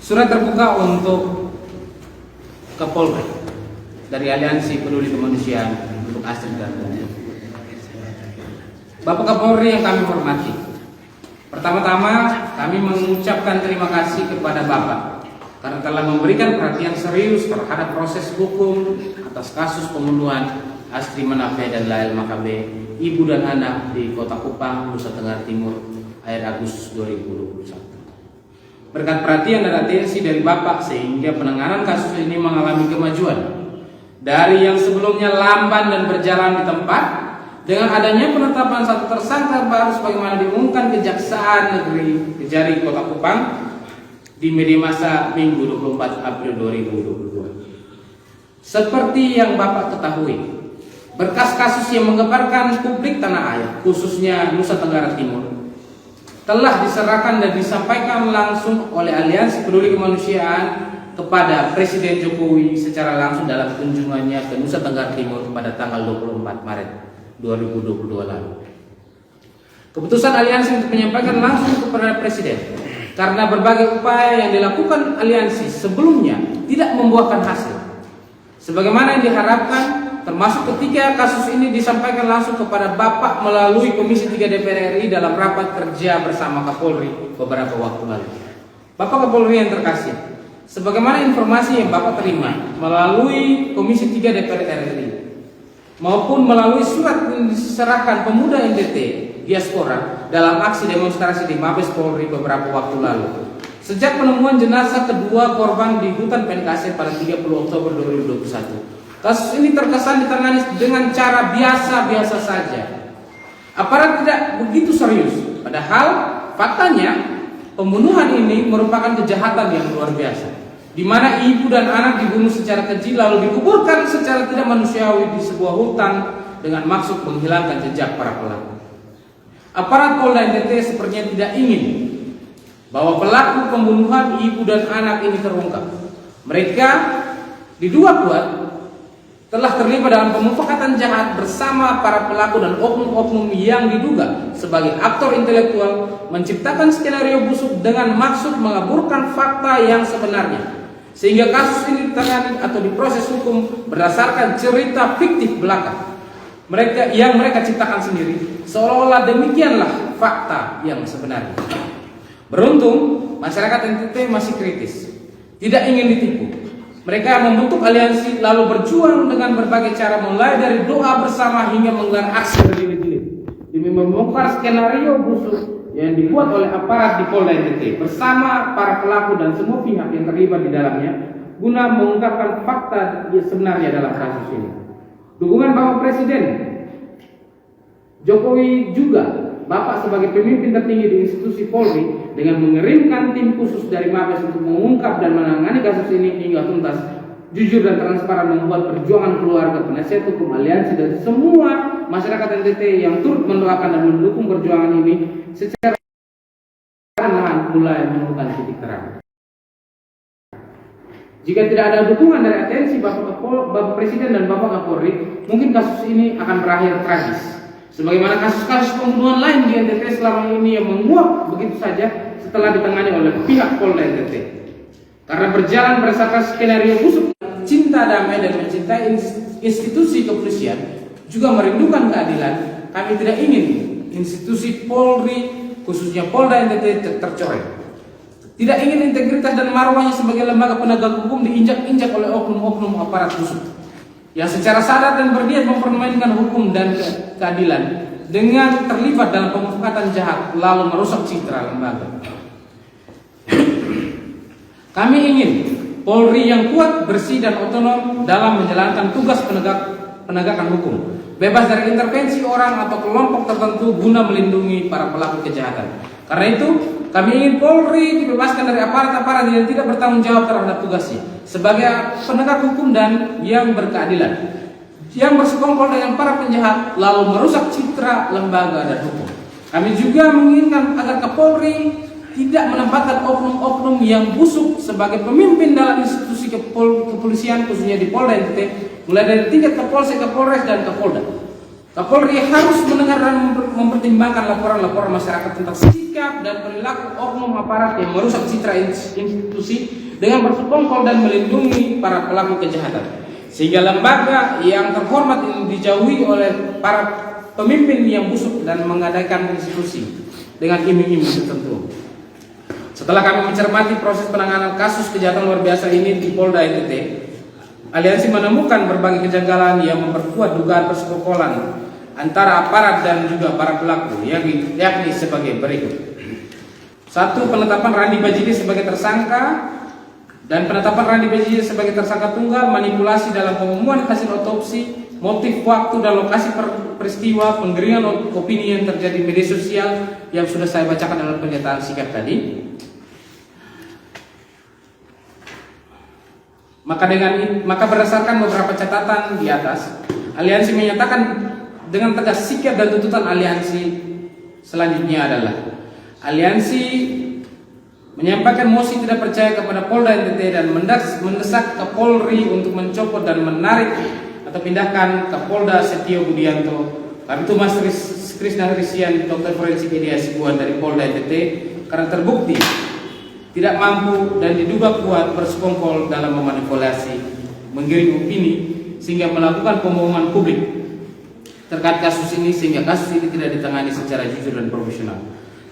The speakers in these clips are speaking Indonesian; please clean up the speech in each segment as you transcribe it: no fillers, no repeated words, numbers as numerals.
Surat terbuka untuk Kapolri dari Aliansi Peduli Kemanusiaan untuk Astrid Garda. Bapak Kapolri yang kami hormati, pertama-tama kami mengucapkan terima kasih kepada Bapak karena telah memberikan perhatian serius terhadap proses hukum atas kasus pembunuhan Astri Manafe dan Lael Makabe, ibu dan anak di Kota Kupang, Nusa Tenggara Timur, akhir Agustus 2021. Berkat perhatian dan atensi dari Bapak sehingga penanganan kasus ini mengalami kemajuan dari yang sebelumnya lamban dan berjalan di tempat, dengan adanya penetapan satu tersangka baru sebagaimana diumumkan Kejaksaan Negeri Kejari Kota Kupang di media massa Minggu 24 April 2022. Seperti yang Bapak ketahui, berkas kasus yang menggemparkan publik tanah air, khususnya Nusa Tenggara Timur, telah diserahkan dan disampaikan langsung oleh Aliansi Peduli Kemanusiaan kepada Presiden Jokowi secara langsung dalam kunjungannya ke Nusa Tenggara Timur pada tanggal 24 Maret 2022 lalu. Keputusan Aliansi untuk menyampaikan langsung kepada Presiden karena berbagai upaya yang dilakukan Aliansi sebelumnya tidak membuahkan hasil, sebagaimana yang diharapkan, termasuk ketika kasus ini disampaikan langsung kepada Bapak melalui Komisi 3 DPR RI dalam rapat kerja bersama Kapolri beberapa waktu lalu. Bapak Kapolri yang terkasih, sebagaimana informasi yang Bapak terima melalui Komisi 3 DPR RI maupun melalui surat yang diserahkan pemuda NTT diaspora dalam aksi demonstrasi di Mabes Polri beberapa waktu lalu, sejak penemuan jenazah kedua korban di hutan PNKC pada 30 Oktober 2021. Kasus ini terkesan ditangani dengan cara biasa-biasa saja. Aparat tidak begitu serius. Padahal faktanya pembunuhan ini merupakan kejahatan yang luar biasa, di mana ibu dan anak dibunuh secara keji lalu dikuburkan secara tidak manusiawi di sebuah hutan dengan maksud menghilangkan jejak para pelaku. Aparat Polda NTT sepertinya tidak ingin bahwa pelaku pembunuhan ibu dan anak ini terungkap. Mereka diduga kuat telah terlibat dalam pemufakatan jahat bersama para pelaku dan oknum-oknum yang diduga sebagai aktor intelektual menciptakan skenario busuk dengan maksud mengaburkan fakta yang sebenarnya, sehingga kasus ini ditangani atau diproses hukum berdasarkan cerita fiktif belaka mereka ciptakan sendiri, seolah-olah demikianlah fakta yang sebenarnya. Beruntung masyarakat NTT masih kritis, tidak ingin ditipu. Mereka membentuk aliansi lalu berjuang dengan berbagai cara, mulai dari doa bersama hingga menggelar aksi berjilid-jilid demi membongkar skenario busuk yang dibuat oleh aparat di Polda NTT bersama para pelaku dan semua pihak yang terlibat di dalamnya guna mengungkapkan fakta yang sebenarnya dalam kasus ini. Dukungan Bapak Presiden Jokowi juga Bapak sebagai pemimpin tertinggi di institusi Polri dengan mengirimkan tim khusus dari Mabes untuk mengungkap dan menangani kasus ini hingga tuntas, jujur dan transparan membuat perjuangan keluarga, penasihat hukum, aliansi dan semua masyarakat NTT yang turut mendoakan dan mendukung perjuangan ini secara perlahan mulai menemukan titik terang. Jika tidak ada dukungan dari atensi Bapak Presiden dan Bapak Kapolri, mungkin kasus ini akan berakhir tragis. Sebagaimana kasus-kasus pembunuhan lain di NTT selama ini yang menguap begitu saja setelah ditangani oleh pihak Polda NTT. Karena berjalan berdasarkan skenario busuk, cinta damai dan mencintai institusi kepolisian, juga merindukan keadilan, kami tidak ingin institusi Polri, khususnya Polda NTT tercoreng. Tidak ingin integritas dan marwahnya sebagai lembaga penegak hukum diinjak-injak oleh oknum-oknum aparat busuk yang secara sadar dan berniat mempermainkan hukum dan keadilan dengan terlibat dalam pemufakatan jahat lalu merusak citra lembaga. Kami ingin Polri yang kuat, bersih dan otonom dalam menjalankan tugas penegakan hukum, bebas dari intervensi orang atau kelompok tertentu guna melindungi para pelaku kejahatan. Karena itu, kami ingin Polri dibebaskan dari aparat-aparat yang tidak bertanggung jawab terhadap tugasnya sebagai penegak hukum dan yang berkeadilan, yang bersekongkol dengan para penjahat lalu merusak citra lembaga dan hukum. Kami juga menginginkan agar Kapolri tidak menempatkan oknum-oknum yang busuk sebagai pemimpin dalam institusi kepolisian, khususnya di Polda NTT, mulai dari tingkat Kapolsek, Kapolres dan Kapolda. Kapolri harus mendengar dan mempertimbangkan laporan-laporan masyarakat tentang sikap dan perilaku oknum aparat yang merusak citra institusi dengan bersekongkol dan melindungi para pelaku kejahatan. Sehingga lembaga yang terhormat ini dijauhi oleh para pemimpin yang busuk dan mengadakan institusi dengan iming-iming tertentu. Setelah kami mencermati proses penanganan kasus kejahatan luar biasa ini di Polda NTT, Aliansi menemukan berbagai kejanggalan yang memperkuat dugaan persekongkolan antara aparat dan juga para pelaku, yakni sebagai berikut. 1. Penetapan Randi Bajili sebagai tersangka. Dan penetapan Randi Bajili sebagai tersangka tunggal, manipulasi dalam pengumuman hasil otopsi, motif, waktu, dan lokasi peristiwa, penggiringan opini yang terjadi di media sosial yang sudah saya bacakan dalam pernyataan sikap tadi. Maka berdasarkan beberapa catatan di atas, Aliansi menyatakan dengan tegas sikap dan tuntutan Aliansi selanjutnya adalah Aliansi menyampaikan mosi tidak percaya kepada Polda NTT dan mendesak Kapolri untuk mencopot dan menarik atau pindahkan Kapolda Setio Budianto, Kabitumas Krisna Risian, Dokter Forensik Edia Sibuan dari Polda NTT karena terbukti tidak mampu dan diduga kuat bersekongkol dalam memanipulasi, menggiring opini sehingga melakukan pembohongan publik terkait kasus ini, sehingga kasus ini tidak ditangani secara jujur dan profesional.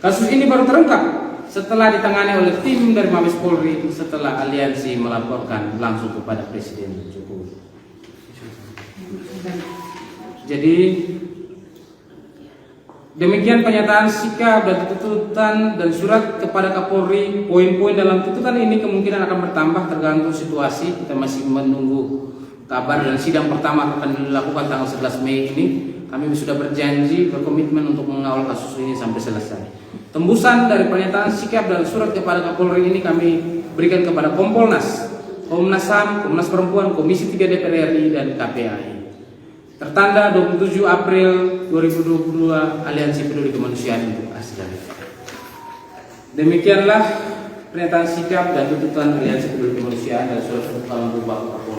Kasus ini baru terungkap setelah ditangani oleh tim dari Mabes Polri setelah Aliansi melaporkan langsung kepada Presiden Jokowi. Jadi demikian pernyataan sikap dan tuntutan dan surat kepada Kapolri. Poin-poin dalam tuntutan ini kemungkinan akan bertambah tergantung situasi. Kita masih menunggu kabar dan sidang pertama akan dilakukan tanggal 11 Mei ini. Kami sudah berjanji, berkomitmen untuk mengawal kasus ini sampai selesai. Tembusan dari pernyataan sikap dan surat kepada Kapolri ini kami berikan kepada Kompolnas, Komnas HAM, Komnas Perempuan, Komisi 3 DPR RI, dan KPAI. Tertanda 27 April 2022, Aliansi Peduli Kemanusiaan untuk Asdal. Demikianlah pernyataan sikap dan tuntutan Aliansi Peduli Kemanusiaan dan surat tuntutan untuk Bapak Kapolri.